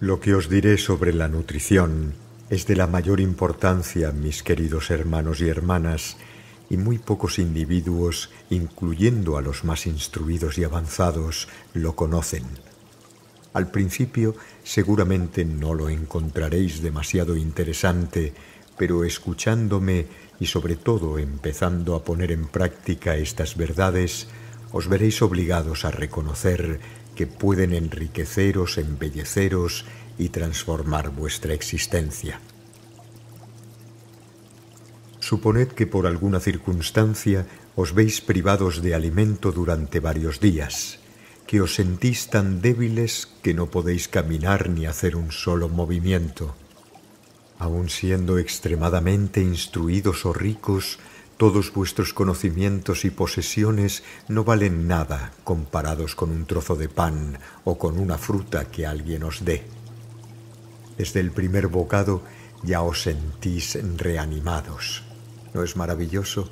Lo que os diré sobre la nutrición es de la mayor importancia, mis queridos hermanos y hermanas, y muy pocos individuos, incluyendo a los más instruidos y avanzados, lo conocen. Al principio seguramente no lo encontraréis demasiado interesante, pero escuchándome y sobre todo empezando a poner en práctica estas verdades, os veréis obligados a reconocer que pueden enriqueceros, embelleceros y transformar vuestra existencia. Suponed que por alguna circunstancia os veis privados de alimento durante varios días, que os sentís tan débiles que no podéis caminar ni hacer un solo movimiento. Aun siendo extremadamente instruidos o ricos, todos vuestros conocimientos y posesiones no valen nada comparados con un trozo de pan o con una fruta que alguien os dé. Desde el primer bocado ya os sentís reanimados. ¿No es maravilloso?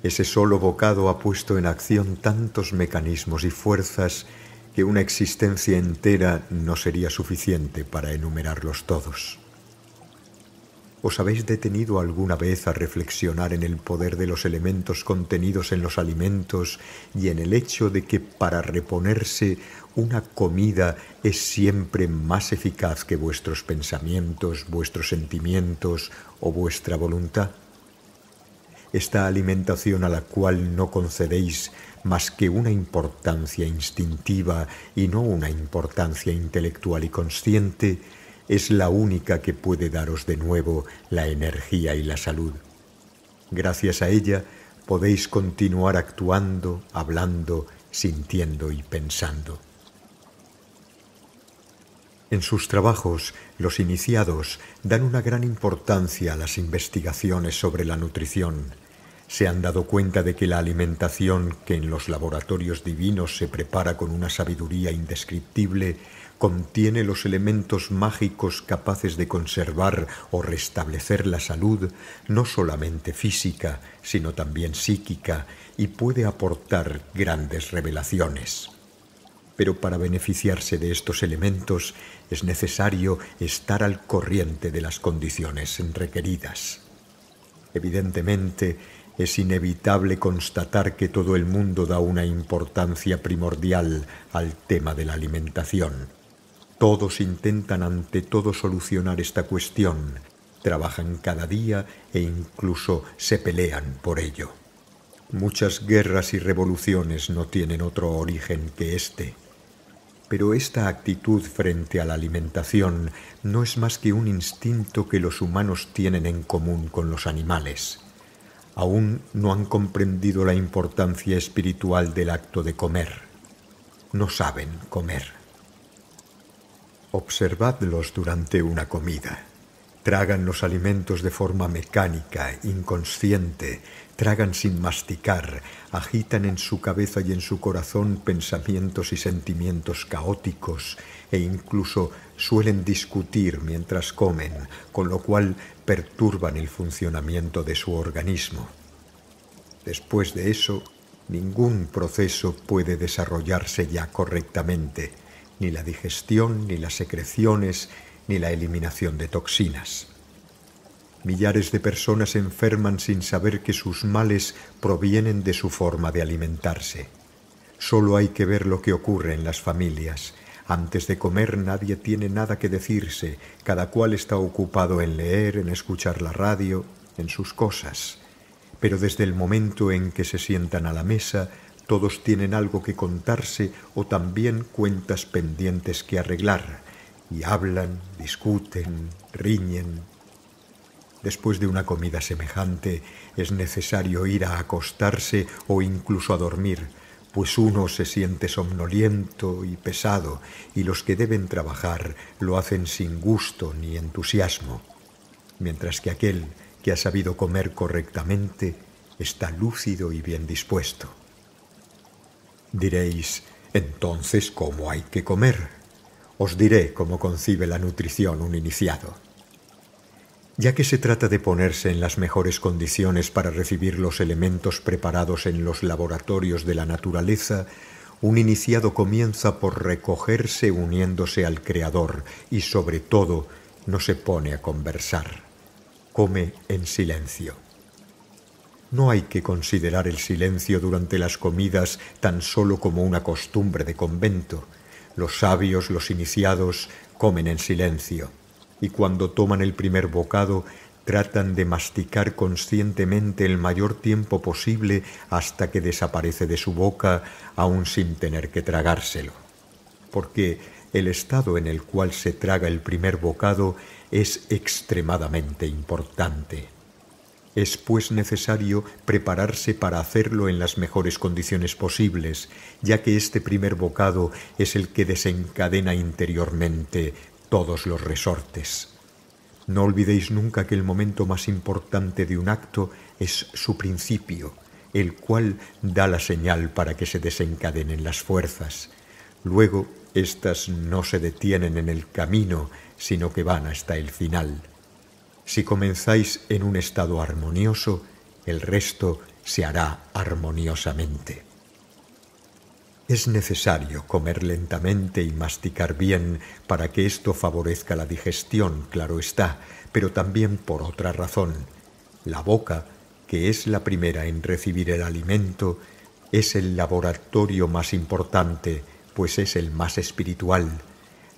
Ese solo bocado ha puesto en acción tantos mecanismos y fuerzas que una existencia entera no sería suficiente para enumerarlos todos. ¿Os habéis detenido alguna vez a reflexionar en el poder de los elementos contenidos en los alimentos y en el hecho de que para reponerse una comida es siempre más eficaz que vuestros pensamientos, vuestros sentimientos o vuestra voluntad? Esta alimentación a la cual no concedéis más que una importancia instintiva y no una importancia intelectual y consciente, es la única que puede daros de nuevo la energía y la salud. Gracias a ella podéis continuar actuando, hablando, sintiendo y pensando. En sus trabajos, los iniciados dan una gran importancia a las investigaciones sobre la nutrición. Se han dado cuenta de que la alimentación que en los laboratorios divinos se prepara con una sabiduría indescriptible contiene los elementos mágicos capaces de conservar o restablecer la salud, no solamente física, sino también psíquica, y puede aportar grandes revelaciones. Pero para beneficiarse de estos elementos es necesario estar al corriente de las condiciones requeridas. Evidentemente, es inevitable constatar que todo el mundo da una importancia primordial al tema de la alimentación. Todos intentan ante todo solucionar esta cuestión, trabajan cada día e incluso se pelean por ello. Muchas guerras y revoluciones no tienen otro origen que este. Pero esta actitud frente a la alimentación no es más que un instinto que los humanos tienen en común con los animales. Aún no han comprendido la importancia espiritual del acto de comer. No saben comer. Observadlos durante una comida. Tragan los alimentos de forma mecánica, inconsciente, tragan sin masticar, agitan en su cabeza y en su corazón pensamientos y sentimientos caóticos e incluso suelen discutir mientras comen, con lo cual perturban el funcionamiento de su organismo. Después de eso, ningún proceso puede desarrollarse ya correctamente, ni la digestión, ni las secreciones, ni la eliminación de toxinas. Millares de personas enferman sin saber que sus males provienen de su forma de alimentarse. Solo hay que ver lo que ocurre en las familias. Antes de comer nadie tiene nada que decirse, cada cual está ocupado en leer, en escuchar la radio, en sus cosas. Pero desde el momento en que se sientan a la mesa, todos tienen algo que contarse o también cuentas pendientes que arreglar, y hablan, discuten, riñen. Después de una comida semejante es necesario ir a acostarse o incluso a dormir, pues uno se siente somnoliento y pesado, y los que deben trabajar lo hacen sin gusto ni entusiasmo, mientras que aquel que ha sabido comer correctamente está lúcido y bien dispuesto. Diréis, entonces, ¿cómo hay que comer? Os diré cómo concibe la nutrición un iniciado. Ya que se trata de ponerse en las mejores condiciones para recibir los elementos preparados en los laboratorios de la naturaleza, un iniciado comienza por recogerse uniéndose al Creador y, sobre todo, no se pone a conversar. Come en silencio. No hay que considerar el silencio durante las comidas tan solo como una costumbre de convento. Los sabios, los iniciados, comen en silencio, y cuando toman el primer bocado, tratan de masticar conscientemente el mayor tiempo posible hasta que desaparece de su boca, aún sin tener que tragárselo. Porque el estado en el cual se traga el primer bocado es extremadamente importante. Es pues necesario prepararse para hacerlo en las mejores condiciones posibles, ya que este primer bocado es el que desencadena interiormente todos los resortes. No olvidéis nunca que el momento más importante de un acto es su principio, el cual da la señal para que se desencadenen las fuerzas. Luego, éstas no se detienen en el camino, sino que van hasta el final. Si comenzáis en un estado armonioso, el resto se hará armoniosamente. Es necesario comer lentamente y masticar bien para que esto favorezca la digestión, claro está, pero también por otra razón. La boca, que es la primera en recibir el alimento, es el laboratorio más importante, pues es el más espiritual.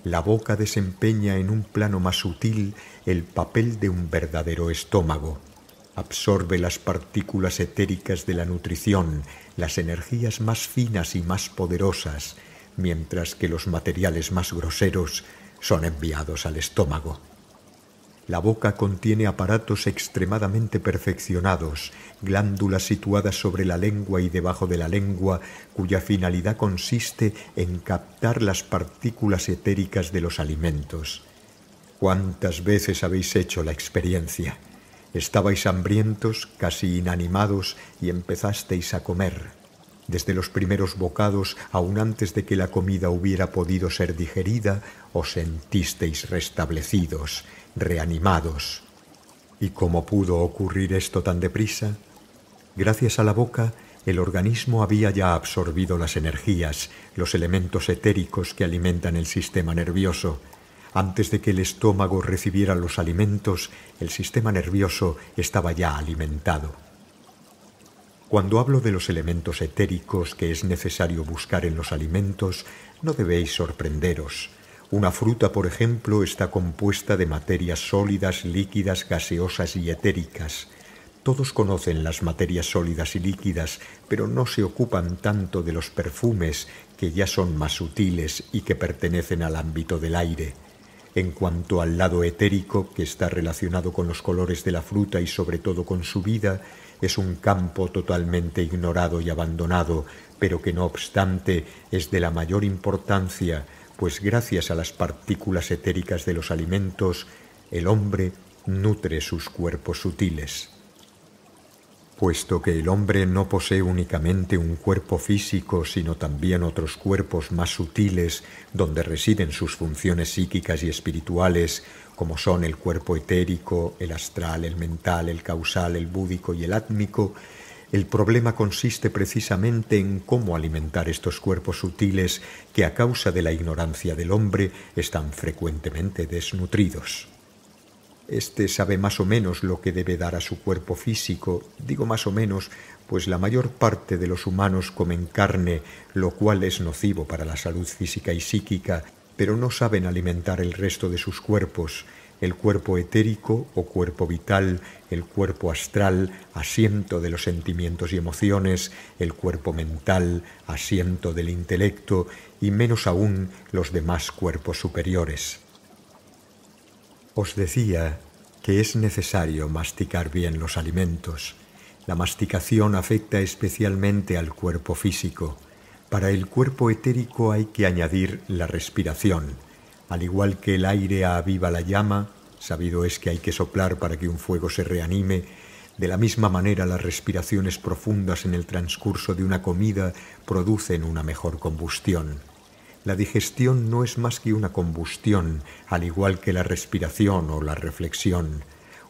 La boca desempeña en un plano más sutil el papel de un verdadero estómago. Absorbe las partículas etéricas de la nutrición, las energías más finas y más poderosas, mientras que los materiales más groseros son enviados al estómago. La boca contiene aparatos extremadamente perfeccionados, glándulas situadas sobre la lengua y debajo de la lengua, cuya finalidad consiste en captar las partículas etéricas de los alimentos. ¿Cuántas veces habéis hecho la experiencia? Estabais hambrientos, casi inanimados, y empezasteis a comer. Desde los primeros bocados, aun antes de que la comida hubiera podido ser digerida, os sentisteis restablecidos, reanimados. ¿Y cómo pudo ocurrir esto tan deprisa? Gracias a la boca, el organismo había ya absorbido las energías, los elementos etéricos que alimentan el sistema nervioso. Antes de que el estómago recibiera los alimentos, el sistema nervioso estaba ya alimentado. Cuando hablo de los elementos etéricos que es necesario buscar en los alimentos, no debéis sorprenderos. Una fruta, por ejemplo, está compuesta de materias sólidas, líquidas, gaseosas y etéricas. Todos conocen las materias sólidas y líquidas, pero no se ocupan tanto de los perfumes, que ya son más sutiles y que pertenecen al ámbito del aire. En cuanto al lado etérico, que está relacionado con los colores de la fruta y sobre todo con su vida, es un campo totalmente ignorado y abandonado, pero que no obstante es de la mayor importancia, pues gracias a las partículas etéricas de los alimentos, el hombre nutre sus cuerpos sutiles. Puesto que el hombre no posee únicamente un cuerpo físico, sino también otros cuerpos más sutiles, donde residen sus funciones psíquicas y espirituales, como son el cuerpo etérico, el astral, el mental, el causal, el búdico y el átmico, el problema consiste precisamente en cómo alimentar estos cuerpos sutiles que a causa de la ignorancia del hombre están frecuentemente desnutridos. Este sabe más o menos lo que debe dar a su cuerpo físico, digo más o menos, pues la mayor parte de los humanos comen carne, lo cual es nocivo para la salud física y psíquica, pero no saben alimentar el resto de sus cuerpos, el cuerpo etérico o cuerpo vital, el cuerpo astral, asiento de los sentimientos y emociones, el cuerpo mental, asiento del intelecto, y menos aún los demás cuerpos superiores. Os decía que es necesario masticar bien los alimentos. La masticación afecta especialmente al cuerpo físico. Para el cuerpo etérico hay que añadir la respiración. Al igual que el aire aviva la llama, sabido es que hay que soplar para que un fuego se reanime, de la misma manera las respiraciones profundas en el transcurso de una comida producen una mejor combustión. La digestión no es más que una combustión, al igual que la respiración o la reflexión.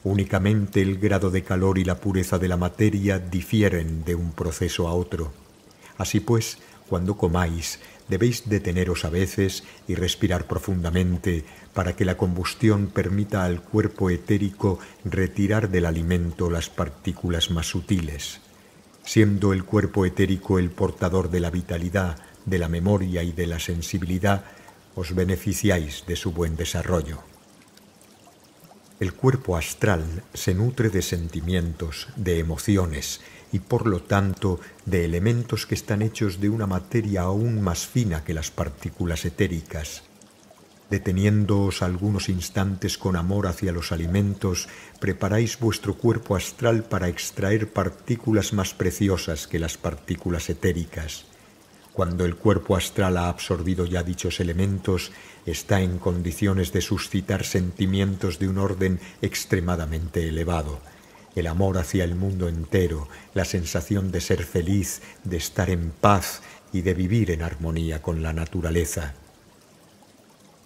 Únicamente el grado de calor y la pureza de la materia difieren de un proceso a otro. Así pues, cuando comáis, debéis deteneros a veces y respirar profundamente para que la combustión permita al cuerpo etérico retirar del alimento las partículas más sutiles. Siendo el cuerpo etérico el portador de la vitalidad, de la memoria y de la sensibilidad, os beneficiáis de su buen desarrollo. El cuerpo astral se nutre de sentimientos, de emociones y por lo tanto de elementos que están hechos de una materia aún más fina que las partículas etéricas. Deteniéndoos algunos instantes con amor hacia los alimentos, preparáis vuestro cuerpo astral para extraer partículas más preciosas que las partículas etéricas. Cuando el cuerpo astral ha absorbido ya dichos elementos, está en condiciones de suscitar sentimientos de un orden extremadamente elevado. El amor hacia el mundo entero, la sensación de ser feliz, de estar en paz y de vivir en armonía con la naturaleza.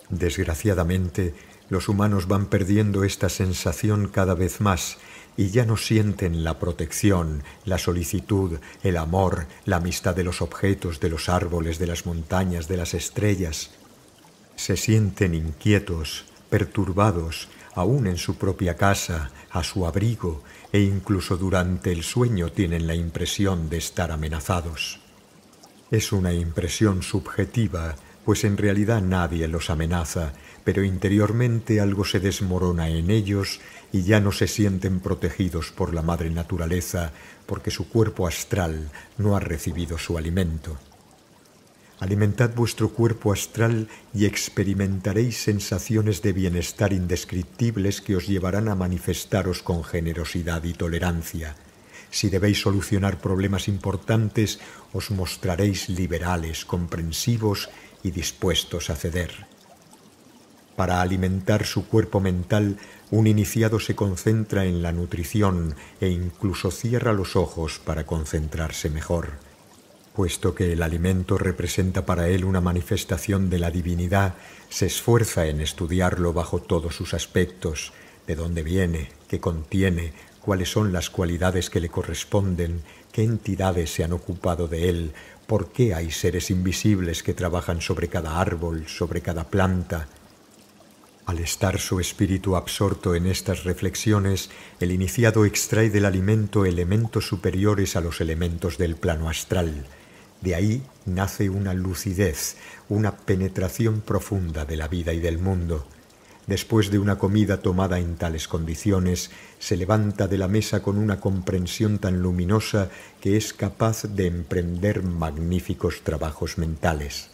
Desgraciadamente, los humanos van perdiendo esta sensación cada vez más y ya no sienten la protección, la solicitud, el amor, la amistad de los objetos, de los árboles, de las montañas, de las estrellas. Se sienten inquietos, perturbados, aún en su propia casa, a su abrigo, e incluso durante el sueño tienen la impresión de estar amenazados. Es una impresión subjetiva, pues en realidad nadie los amenaza, pero interiormente algo se desmorona en ellos y ya no se sienten protegidos por la madre naturaleza porque su cuerpo astral no ha recibido su alimento. Alimentad vuestro cuerpo astral y experimentaréis sensaciones de bienestar indescriptibles que os llevarán a manifestaros con generosidad y tolerancia. Si debéis solucionar problemas importantes, os mostraréis liberales, comprensivos y dispuestos a ceder. Para alimentar su cuerpo mental, un iniciado se concentra en la nutrición e incluso cierra los ojos para concentrarse mejor. Puesto que el alimento representa para él una manifestación de la divinidad, se esfuerza en estudiarlo bajo todos sus aspectos, de dónde viene, qué contiene, cuáles son las cualidades que le corresponden, qué entidades se han ocupado de él, por qué hay seres invisibles que trabajan sobre cada árbol, sobre cada planta. Al estar su espíritu absorto en estas reflexiones, el iniciado extrae del alimento elementos superiores a los elementos del plano astral. De ahí nace una lucidez, una penetración profunda de la vida y del mundo. Después de una comida tomada en tales condiciones, se levanta de la mesa con una comprensión tan luminosa que es capaz de emprender magníficos trabajos mentales.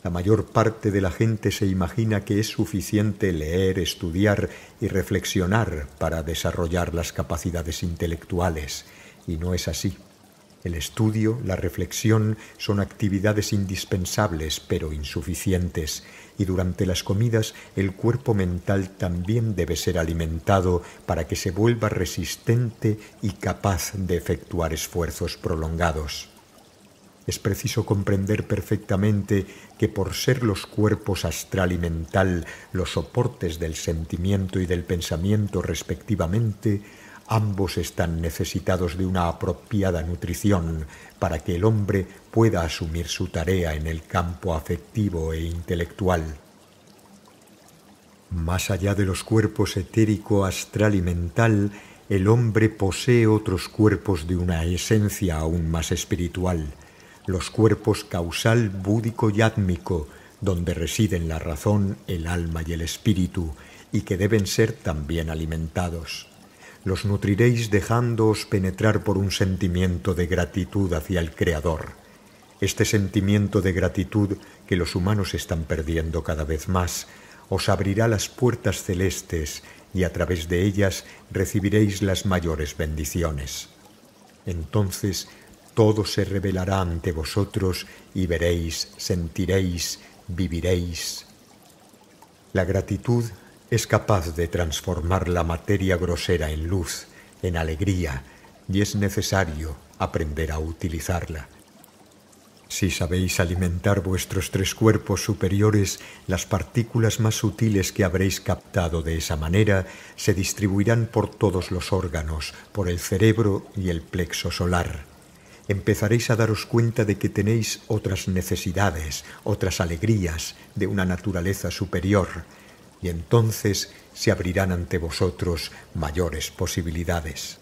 La mayor parte de la gente se imagina que es suficiente leer, estudiar y reflexionar para desarrollar las capacidades intelectuales, y no es así. El estudio, la reflexión son actividades indispensables pero insuficientes, y durante las comidas el cuerpo mental también debe ser alimentado para que se vuelva resistente y capaz de efectuar esfuerzos prolongados. Es preciso comprender perfectamente que por ser los cuerpos astral y mental los soportes del sentimiento y del pensamiento respectivamente, ambos están necesitados de una apropiada nutrición para que el hombre pueda asumir su tarea en el campo afectivo e intelectual. Más allá de los cuerpos etérico, astral y mental, el hombre posee otros cuerpos de una esencia aún más espiritual, los cuerpos causal, búdico y átmico, donde residen la razón, el alma y el espíritu, y que deben ser también alimentados. Los nutriréis dejándoos penetrar por un sentimiento de gratitud hacia el Creador. Este sentimiento de gratitud, que los humanos están perdiendo cada vez más, os abrirá las puertas celestes y a través de ellas recibiréis las mayores bendiciones. Entonces todo se revelará ante vosotros y veréis, sentiréis, viviréis. La gratitud es capaz de transformar la materia grosera en luz, en alegría, y es necesario aprender a utilizarla. Si sabéis alimentar vuestros 3 cuerpos superiores, las partículas más sutiles que habréis captado de esa manera se distribuirán por todos los órganos, por el cerebro y el plexo solar. Empezaréis a daros cuenta de que tenéis otras necesidades, otras alegrías de una naturaleza superior, y entonces se abrirán ante vosotros mayores posibilidades.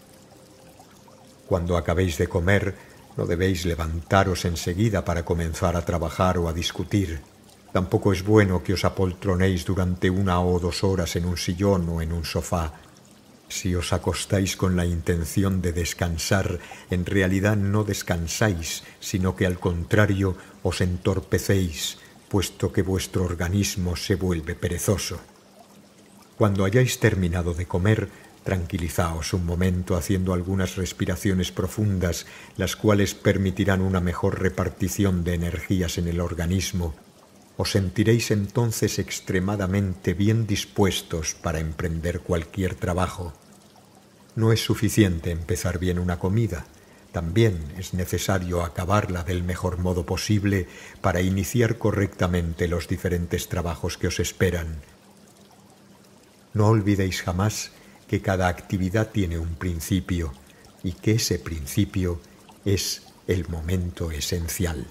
Cuando acabéis de comer, no debéis levantaros enseguida para comenzar a trabajar o a discutir. Tampoco es bueno que os apoltronéis durante 1 o 2 horas en un sillón o en un sofá. Si os acostáis con la intención de descansar, en realidad no descansáis, sino que al contrario os entorpecéis, puesto que vuestro organismo se vuelve perezoso. Cuando hayáis terminado de comer, tranquilizaos un momento haciendo algunas respiraciones profundas, las cuales permitirán una mejor repartición de energías en el organismo. Os sentiréis entonces extremadamente bien dispuestos para emprender cualquier trabajo. No es suficiente empezar bien una comida, también es necesario acabarla del mejor modo posible para iniciar correctamente los diferentes trabajos que os esperan. No olvidéis jamás que cada actividad tiene un principio y que ese principio es el momento esencial.